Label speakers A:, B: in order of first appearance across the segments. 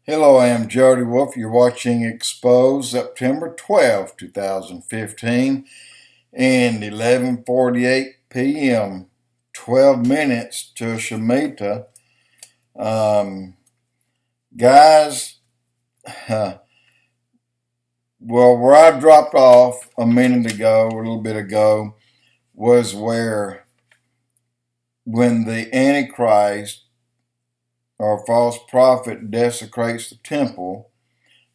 A: Hello, I am Jody Wolf. You're watching Expoz, September 12, 2015, and 11:48 p.m. 12 minutes to Shemitah. Guys, well, where I dropped off a little bit ago, was where when the Antichrist or false prophet desecrates the temple,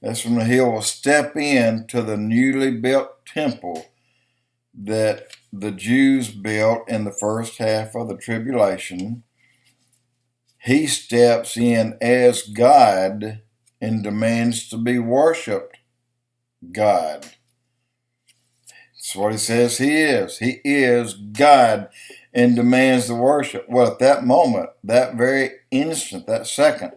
A: that's when he will step into the newly built temple that the Jews built in the first half of the tribulation. He steps in as God and demands to be worshiped God. That's what he says he is. He is God and demands the worship. Well, at that moment, that very instant, that second,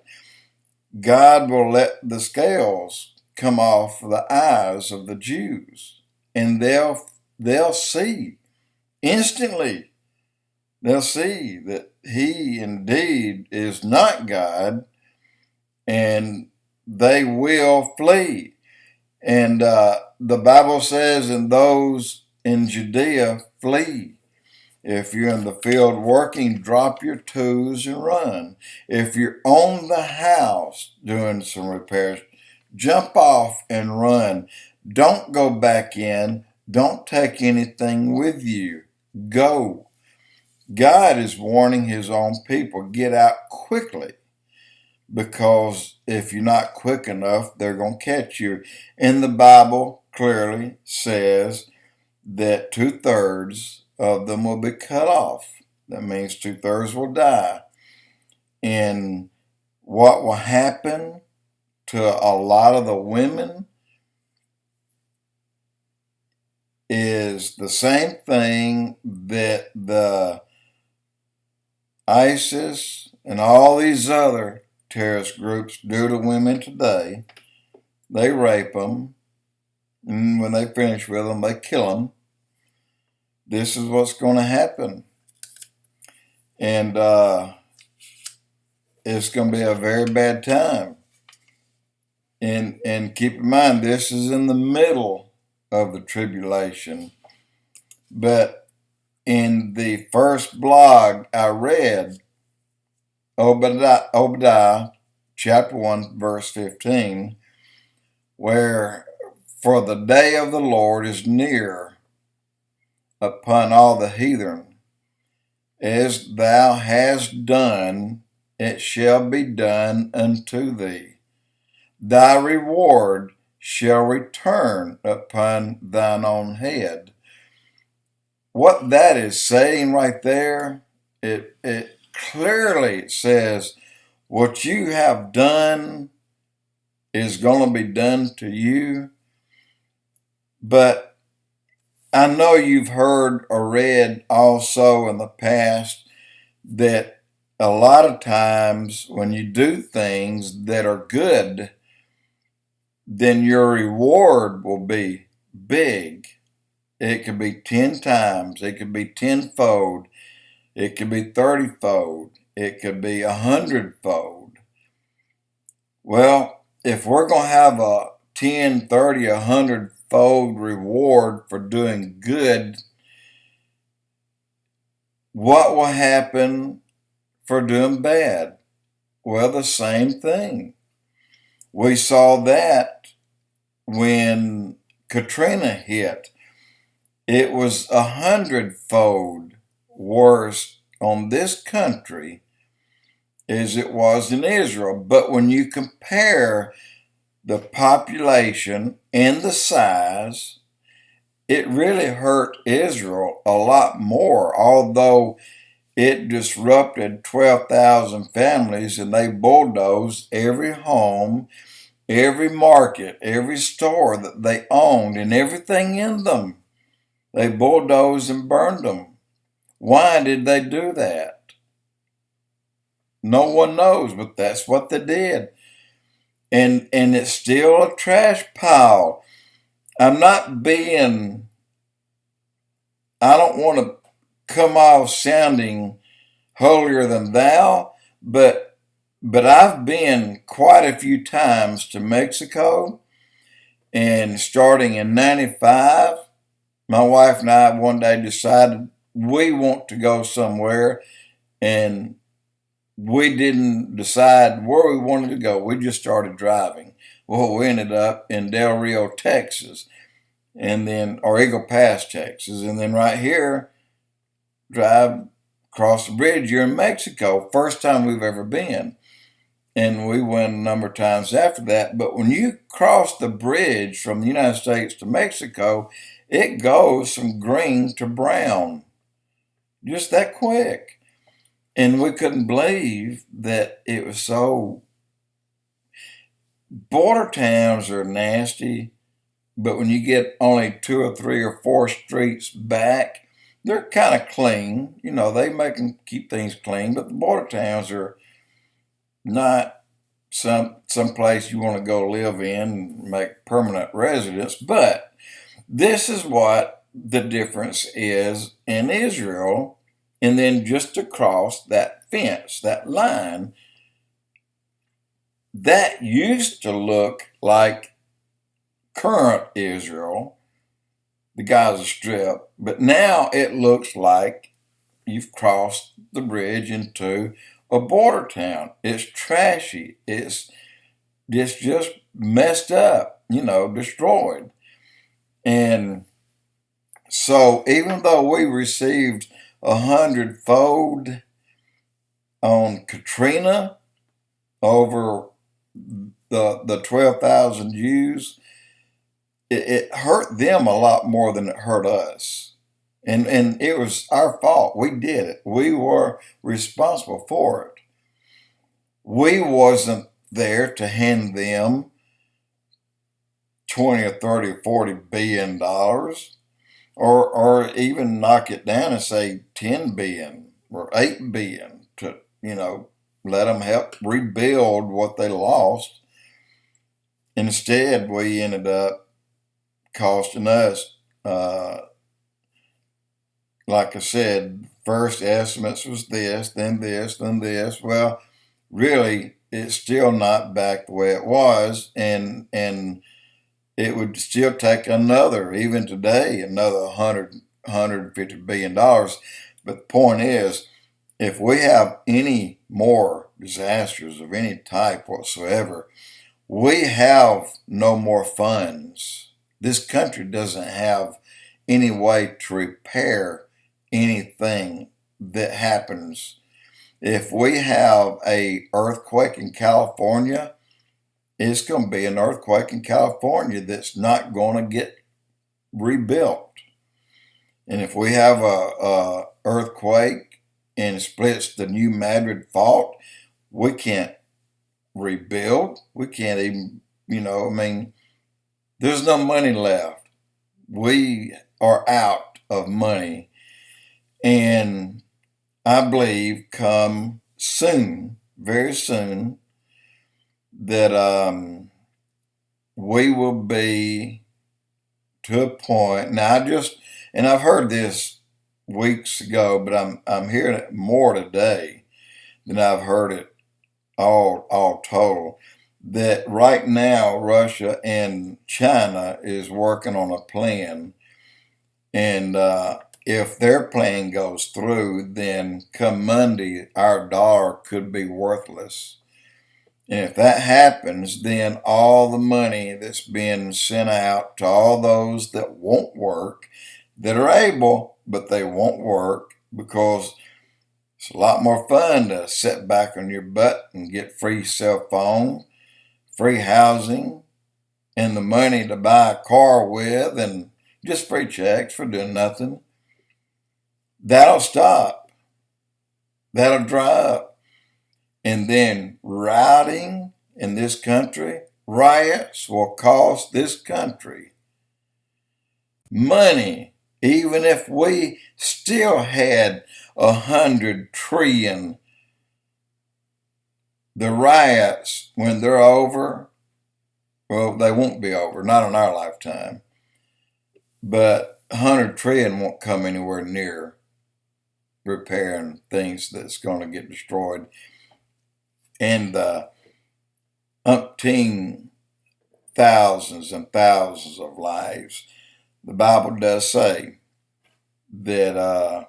A: God will let the scales come off the eyes of the Jews, and they'll see instantly. They'll see that he indeed is not God, and they will flee. And the Bible says, "And those in Judea flee." If you're in the field working, drop your tools and run. If you're on the house doing some repairs, jump off and run. Don't go back in. Don't take anything with you. Go. God is warning his own people, get out quickly, because if you're not quick enough, they're going to catch you. And the Bible clearly says that 2/3 of them will be cut off. That means 2/3 will die. And what will happen to a lot of the women is the same thing that the ISIS and all these other terrorist groups do to women today. They rape them, and when they finish with them, they kill them. This is what's going to happen. And it's going to be a very bad time. And keep in mind, this is in the middle of the tribulation. But in the first blog I read, Obadiah chapter 1, verse 15, where "For the day of the Lord is near upon all the heathen. As thou hast done, it shall be done unto thee. Thy reward shall return upon thine own head." What that is saying right there, it clearly says what you have done is going to be done to you. But I know you've heard or read also in the past that a lot of times when you do things that are good, then your reward will be big. It could be 10 times. It could be 10-fold. It could be 30-fold. It could be 100-fold. Well, if we're going to have a 10, 30, 100-fold reward for doing good, what will happen for doing bad? Well, the same thing. We saw that when Katrina hit. It was 100-fold worse on this country as it was in Israel. But when you compare the population and the size, it really hurt Israel a lot more, although it disrupted 12,000 families, and they bulldozed every home, every market, every store that they owned, and everything in them. They bulldozed and burned them. Why did they do that? No one knows, but that's what they did. And it's still a trash pile. I don't want to come off sounding holier than thou, but But I've been quite a few times to Mexico, and starting in 95, my wife and I one day decided we want to go somewhere, and we didn't decide where we wanted to go. We just started driving. Well, we ended up in Del Rio, Texas, and then, or Eagle Pass, Texas, and then right here, drive across the bridge. You're in Mexico. First time we've ever been. And we went a number of times after that. But when you cross the bridge from the United States to Mexico, it goes from green to brown. Just that quick. And we couldn't believe that it was so. Border towns are nasty, but when you get only 2 or 3 or 4 streets back, they're kind of clean. You know, they make them keep things clean, but the border towns are not some place you want to go live in and make permanent residence. But this is what the difference is in Israel. And then just across that fence, that line, that used to look like current Israel, the Gaza Strip, but now it looks like you've crossed the bridge into a border town. It's trashy. It's just messed up, destroyed. And so even though we received 100-fold on Katrina over the 12,000 Jews, it hurt them a lot more than it hurt us. And it was our fault. We did it. We were responsible for it. We wasn't there to hand them 20 or 30 or 40 billion dollars, or even knock it down and say 10 billion or 8 billion to, let them help rebuild what they lost. Instead, we ended up costing us, like I said, first estimates was this, then this, then this. Well, really, it's still not back the way it was, and it would still take even today, another $150 billion. But the point is, if we have any more disasters of any type whatsoever, we have no more funds. This country doesn't have any way to repair anything that happens. If we have a earthquake in California, it's going to be an earthquake in California that's not going to get rebuilt. And if we have a earthquake and it splits the New Madrid Fault, we can't rebuild. We can't even, there's no money left. We are out of money. And I believe come soon, very soon, that we will be to a point. Now, I've heard this weeks ago, but I'm hearing it more today than I've heard it all total. That right now Russia and China is working on a plan, and if their plan goes through, then come Monday our dollar could be worthless. And if that happens, then all the money that's being sent out to all those that won't work, that are able, but they won't work, because it's a lot more fun to sit back on your butt and get free cell phone, free housing, and the money to buy a car with, and just free checks for doing nothing. That'll stop. That'll dry up. And then rioting in this country, riots will cost this country money. Even if we still had 100 trillion, the riots, when they're over, well, they won't be over, not in our lifetime. But 100 trillion won't come anywhere near repairing things that's going to get destroyed. and the umpteen thousands and thousands of lives. The Bible does say that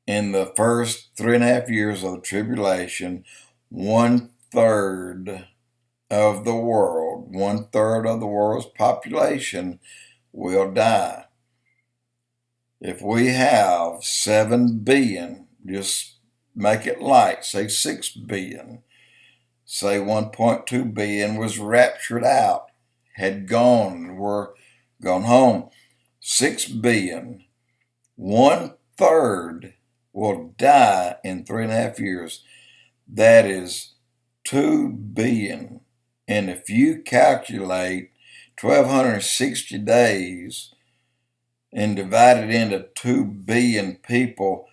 A: in the first 3.5 years of the tribulation, 1/3 of the world, 1/3 of the world's population will die. If we have 7 billion, just make it light, say 6 billion, say 1.2 billion was raptured out, had gone, were gone home. 6 billion, 1/3 will die in 3.5 years. That is 2 billion. And if you calculate 1,260 days and divide it into 2 billion people,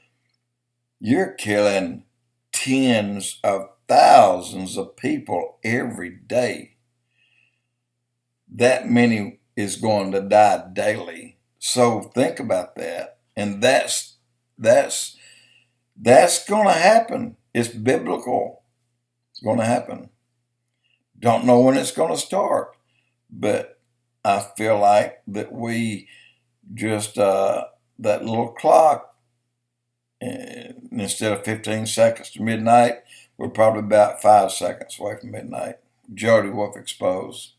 A: you're killing tens of thousands of people every day. That many is going to die daily. So think about that. And that's going to happen. It's biblical. It's going to happen. Don't know when it's going to start, but I feel like that we just that little clock, instead of 15 seconds to midnight, we're probably about 5 seconds away from midnight. Jody Wolf Expoz.